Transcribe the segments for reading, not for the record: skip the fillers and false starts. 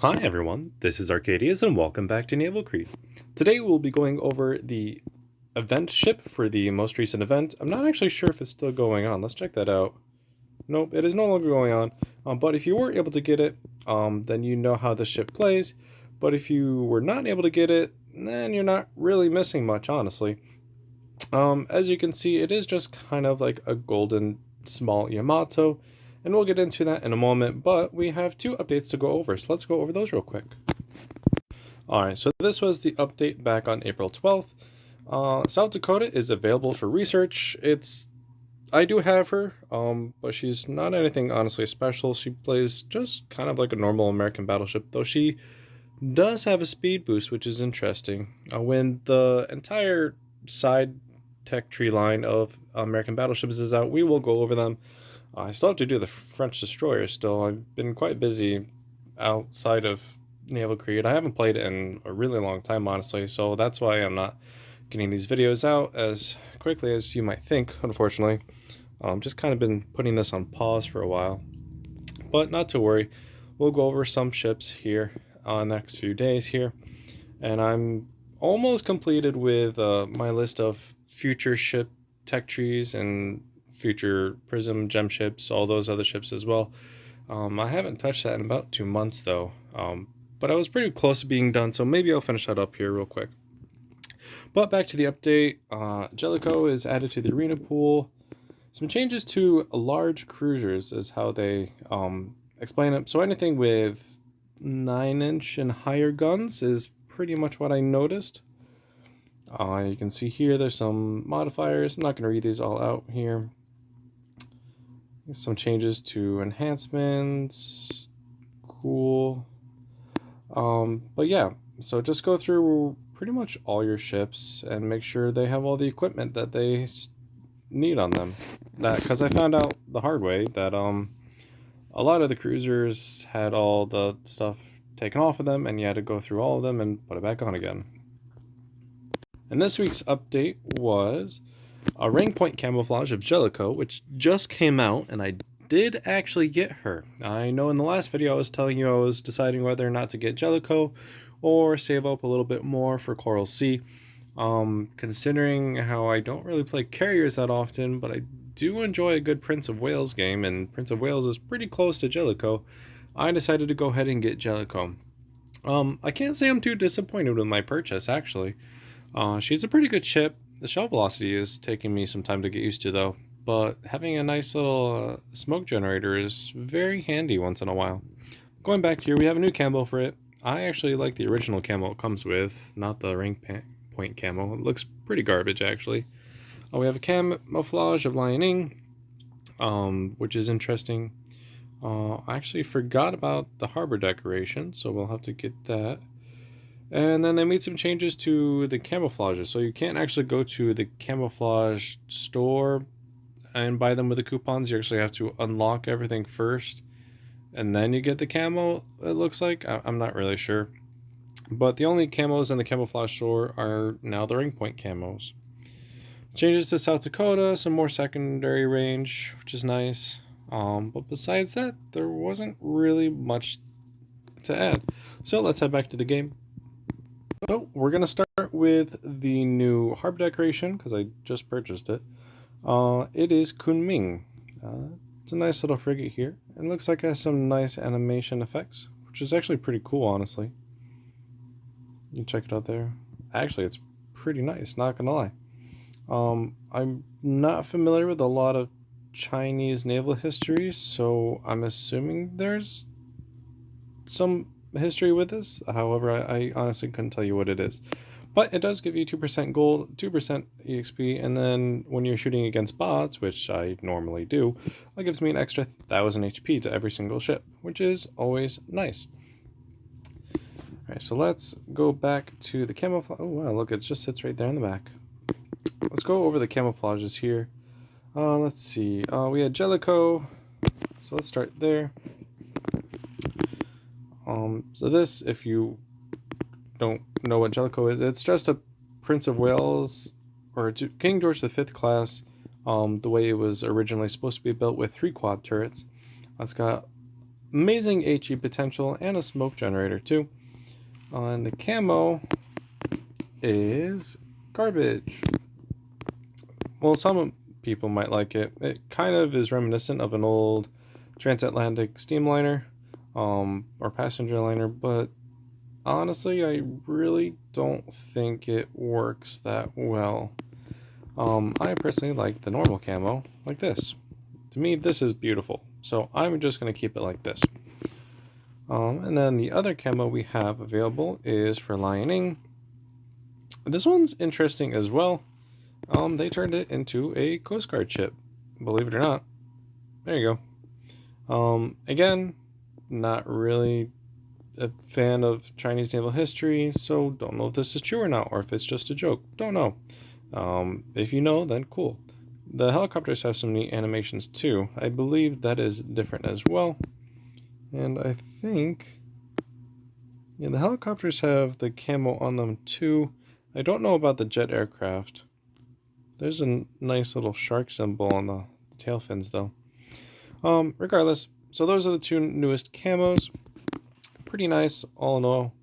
Hi everyone, this is Arcadius and welcome back to Naval Creed. Today we'll be going over the event ship for the most recent event. I'm not actually sure if it's still going on. Let's check that out. Nope, it is no longer going on. But if you were able to get it, then you know how the ship plays. But if you were not able to get it, then you're not really missing much, honestly. As you can see, it is just kind of like a golden small Yamato, and we'll get into that in a moment, but we have two updates to go over, so let's go over those real quick. Alright, so this was the update back on April 12th. South Dakota is available for research. I do have her, but she's not anything honestly special. She plays just kind of like a normal American battleship, though she does have a speed boost, which is interesting. When the entire side tech tree line of American battleships is out, we will go over them. I still have to do the French destroyers still. I've been quite busy outside of Naval Creed. I haven't played it in a really long time, honestly, so that's why I'm not getting these videos out as quickly as you might think, unfortunately. Just kind of been putting this on pause for a while. But not to worry, we'll go over some ships here on the next few days here. And I'm almost completed with my list of future ship tech trees and future prism gem ships, all those other ships as well. I haven't touched that in about 2 months though, but I was pretty close to being done, so maybe I'll finish that up here real quick. But back to the update, Jellicoe is added to the arena pool. Some changes to large cruisers is how they explain it. So anything with 9-inch and higher guns is pretty much what I noticed. You can see here there's some modifiers. I'm not going to read these all out here. Some changes to enhancements. Cool. But yeah, so just go through pretty much all your ships and make sure they have all the equipment that they need on them. Because I found out the hard way that a lot of the cruisers had all the stuff taken off of them, and you had to go through all of them and put it back on again. And this week's update was a ring point camouflage of Jellicoe, which just came out, and I did actually get her. I know in the last video I was telling you I was deciding whether or not to get Jellicoe or save up a little bit more for Coral Sea. Considering how I don't really play carriers that often, but I do enjoy a good Prince of Wales game, and Prince of Wales is pretty close to Jellicoe, I decided to go ahead and get Jellicoe. I can't say I'm too disappointed with my purchase, actually. She's a pretty good ship. The shell velocity is taking me some time to get used to, though, but having a nice little smoke generator is very handy once in a while. Going back here, we have a new camo for it. I actually like the original camo it comes with, not the ring point camo. It looks pretty garbage, actually. We have a camouflage of Lion-Ing, which is interesting. I actually forgot about the harbor decoration, so we'll have to get that. And then they made some changes to the camouflages, so you can't actually go to the camouflage store and buy them with the coupons. You actually have to unlock everything first, and then you get the camo, it looks like. I'm not really sure. But the only camos in the camouflage store are now the ring point camos. Changes to South Dakota, some more secondary range, which is nice. But besides that, there wasn't really much to add. So let's head back to the game. So we're going to start with the new harbor decoration, because I just purchased it. It is Kunming. It's a nice little frigate here. It looks like it has some nice animation effects, which is actually pretty cool, honestly. You can check it out there. Actually, it's pretty nice, not gonna lie. I'm not familiar with a lot of Chinese naval history, so I'm assuming there's some history with this. However, I honestly couldn't tell you what it is. But it does give you 2% gold, 2% EXP, and then when you're shooting against bots, which I normally do, that gives me an extra 1000 HP to every single ship, which is always nice. Alright, so let's go back to the camouflage. Oh wow, look, it just sits right there in the back. Let's go over the camouflages here. Let's see. We had Jellicoe, so let's start there. So this, if you don't know what Jellicoe is, it's just a Prince of Wales or King George V class, the way it was originally supposed to be built with 3 quad turrets. It's got amazing HE potential and a smoke generator too. And the camo is garbage. Well, some people might like it. It kind of is reminiscent of an old transatlantic steamliner or passenger liner, but honestly, I really don't think it works that well. I personally like the normal camo, like this. To me, this is beautiful, so I'm just going to keep it like this. And then the other camo we have available is for Lion-ing. This one's interesting as well. They turned it into a Coast Guard ship, believe it or not. There you go. Again, not really a fan of Chinese naval history, so don't know if this is true or not, or if it's just a joke. Don't know. If you know, then cool. The helicopters have some neat animations too. I believe that is different as well. And I think, yeah, the helicopters have the camo on them too. I don't know about the jet aircraft. There's a nice little shark symbol on the tail fins though. Regardless, so those are the two newest camos. Pretty nice all in all.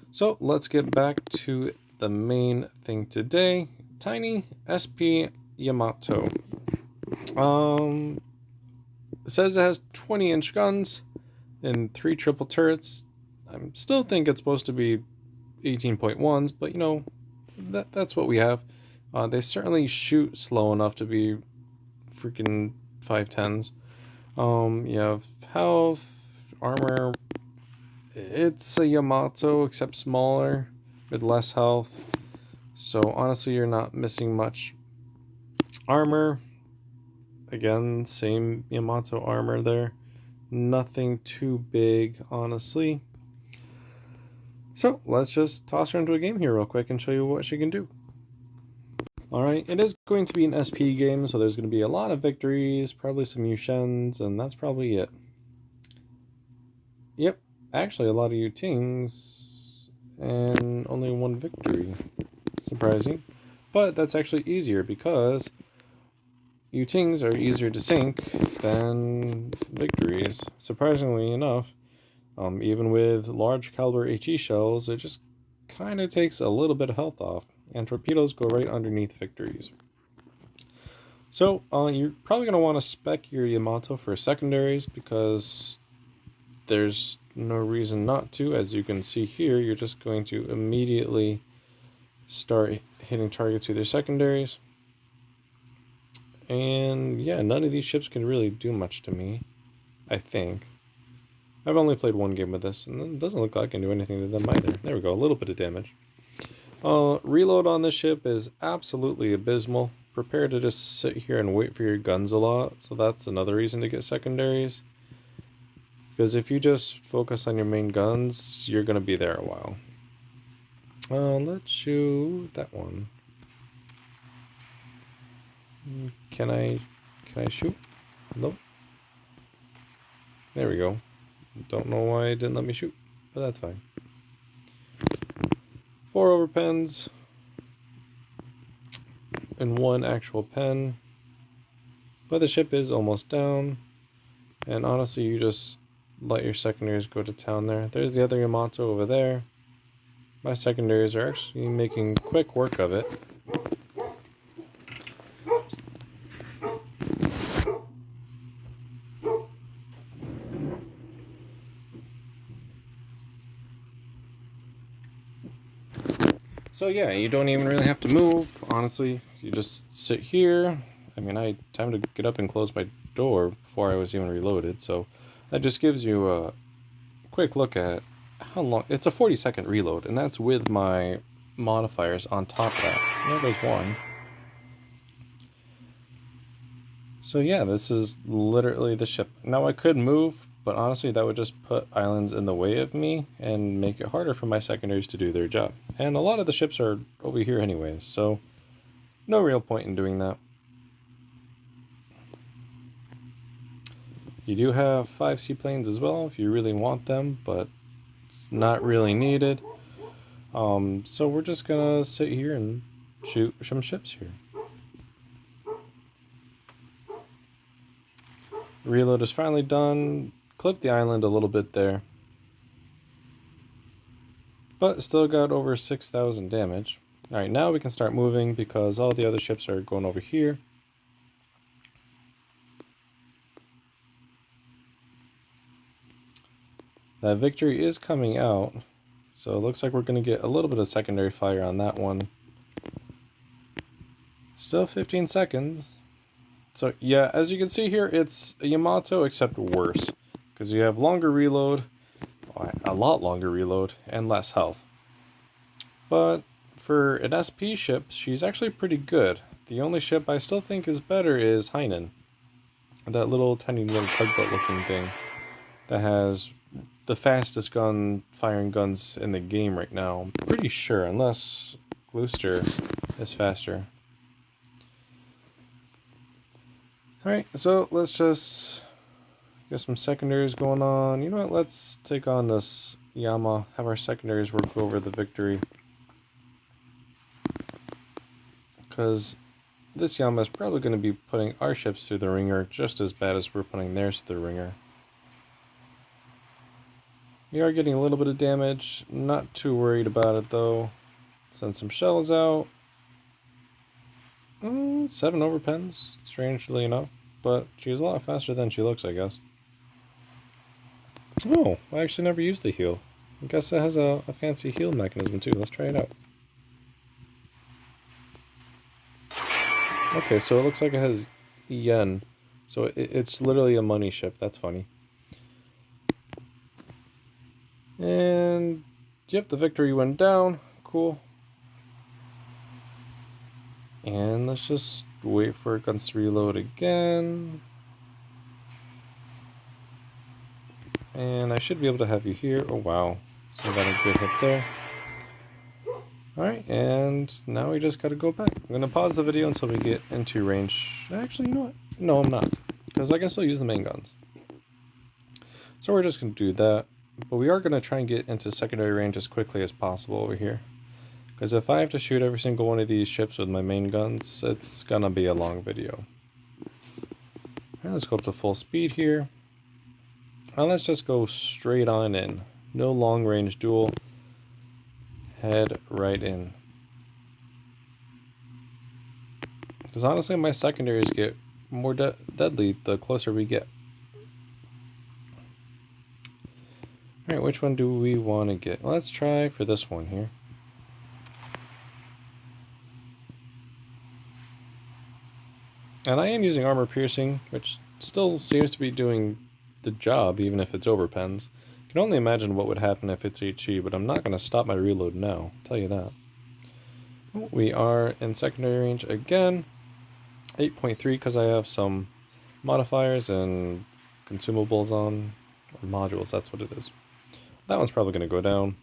So let's get back to the main thing today. Tiny SP Yamato. It says it has 20-inch guns and 3 triple turrets. I still think it's supposed to be 18.1s, but you know, that's what we have. They certainly shoot slow enough to be freaking 510s. You have health, armor. It's a Yamato, except smaller, with less health. So honestly, you're not missing much. Armor, again, same Yamato armor there. Nothing too big, honestly. So let's just toss her into a game here real quick and show you what she can do. Alright, it is going to be an SP game, so there's going to be a lot of victories, probably some Yushens, and that's probably it. Yep, actually a lot of Yutings, and only one victory. Surprising. But that's actually easier because Yutings are easier to sink than victories. Surprisingly enough, even with large caliber HE shells, it just kind of takes a little bit of health off, and torpedoes go right underneath victories. So you're probably going to want to spec your Yamato for secondaries because there's no reason not to. As you can see here, you're just going to immediately start hitting targets with your secondaries. And yeah, none of these ships can really do much to me, I think. I've only played one game with this, and it doesn't look like I can do anything to them either. There we go, a little bit of damage. Reload on this ship is absolutely abysmal. Prepare to just sit here and wait for your guns a lot, so that's another reason to get secondaries. Because if you just focus on your main guns, you're going to be there a while. Let's shoot that one. Can I shoot? Nope. There we go. Don't know why it didn't let me shoot, but that's fine. 4 overpens and 1 actual pen. But the ship is almost down, and honestly, you just let your secondaries go to town there. There's the other Yamato over there. My secondaries are actually making quick work of it. So yeah, you don't even really have to move, honestly. You just sit here. I mean, I had time to get up and close my door before I was even reloaded, so that just gives you a quick look at how long. It's a 40-second reload, and that's with my modifiers on top of that. There goes one. So yeah, this is literally the ship. Now I could move, but honestly that would just put islands in the way of me and make it harder for my secondaries to do their job. And a lot of the ships are over here anyways, so no real point in doing that. You do have 5 seaplanes as well if you really want them, but it's not really needed. So we're just gonna sit here and shoot some ships here. Reload is finally done. clipped the island a little bit there. But still got over 6,000 damage. Alright, now we can start moving because all the other ships are going over here. That victory is coming out. So it looks like we're going to get a little bit of secondary fire on that one. Still 15 seconds. So yeah, as you can see here, it's a Yamato except worse. Because you have longer reload, a lot longer reload, and less health. But for an SP ship, she's actually pretty good. The only ship I still think is better is Hainan. That little tiny little tugboat looking thing that has the fastest firing guns in the game right now. I'm pretty sure, unless Gloucester is faster. Alright, so let's just get some secondaries going on. You know what, let's take on this Yama, have our secondaries work over the victory. Because this Yama is probably going to be putting our ships through the ringer just as bad as we're putting theirs through the ringer. We are getting a little bit of damage, not too worried about it though. Send some shells out. 7 overpens, strangely enough, but she's a lot faster than she looks, I guess. Oh, I actually never used the heal. I guess it has a fancy heal mechanism too. Let's try it out. Okay, so it looks like it has yen. So it's literally a money ship. That's funny. And yep, the victory went down. Cool. And let's just wait for guns to reload again. And I should be able to have you here. Oh wow. So I got a good hit there. Alright, and now we just gotta go back. I'm gonna pause the video until we get into range. Actually, you know what? No, I'm not. Because I can still use the main guns. So we're just gonna do that. But we are gonna try and get into secondary range as quickly as possible over here. Because if I have to shoot every single one of these ships with my main guns, it's gonna be a long video. Alright, let's go up to full speed here. And let's just go straight on in. No long range duel. Head right in. Because honestly, my secondaries get more deadly the closer we get. Alright, which one do we want to get? Let's try for this one here. And I am using armor piercing, which still seems to be doing the job, even if it's overpens. I can only imagine what would happen if it's HE, but I'm not going to stop my reload now, I'll tell you that. We are in secondary range again. 8.3 because I have some modifiers and consumables on, or modules, that's what it is. That one's probably going to go down.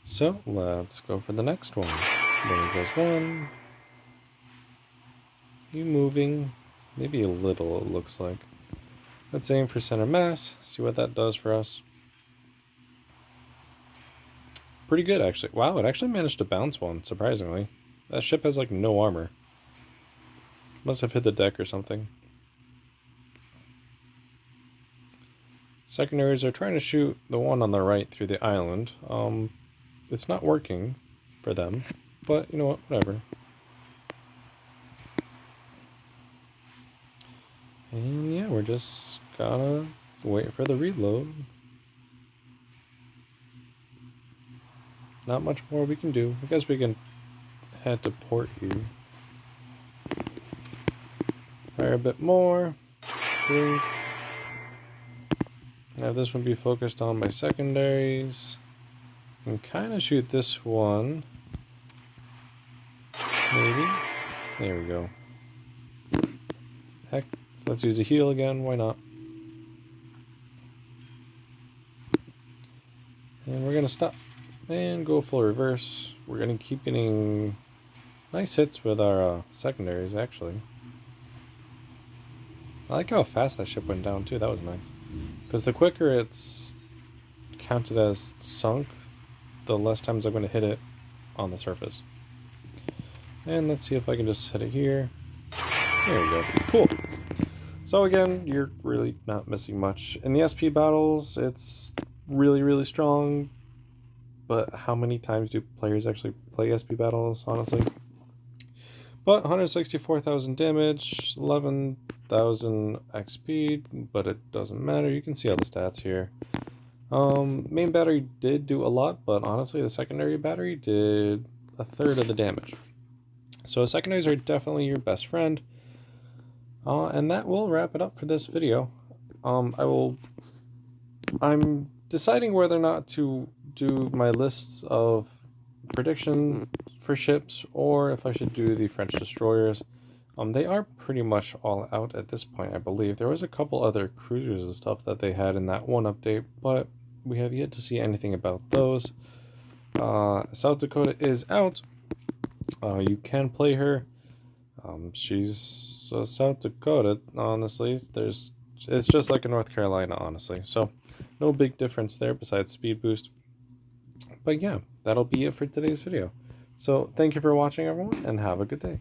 So let's go for the next one. There goes one. You moving? Maybe a little, it looks like. Let's aim for center mass, see what that does for us. Pretty good, actually. Wow, it actually managed to bounce one, surprisingly. That ship has, like, no armor. Must have hit the deck or something. Secondaries are trying to shoot the one on the right through the island. It's not working for them, but you know what, whatever. And yeah, we're just gotta wait for the reload. Not much more we can do. I guess we can head to port here. Fire a bit more. Blink. Have this one be focused on my secondaries. And kind of shoot this one. Maybe. There we go. Heck. Let's use a heal again, why not? And we're going to stop and go full reverse. We're going to keep getting nice hits with our secondaries, actually. I like how fast that ship went down, too. That was nice. Because the quicker it's counted as sunk, the less times I'm going to hit it on the surface. And let's see if I can just hit it here. There we go. Cool. So again, you're really not missing much. In the SP battles, it's really, really strong, but how many times do players actually play SP battles, honestly? But 164,000 damage, 11,000 XP, but it doesn't matter. You can see all the stats here. Main battery did do a lot, but honestly, the secondary battery did a third of the damage. So secondaries are definitely your best friend. And that will wrap it up for this video. I'm deciding whether or not to do my lists of prediction for ships, or if I should do the French destroyers. They are pretty much all out at this point, I believe. There was a couple other cruisers and stuff that they had in that one update, but we have yet to see anything about those. South Dakota is out. You can play her. She's South Dakota, honestly. It's just like a North Carolina, honestly. So no big difference there besides speed boost. But yeah, that'll be it for today's video. So thank you for watching, everyone, and have a good day.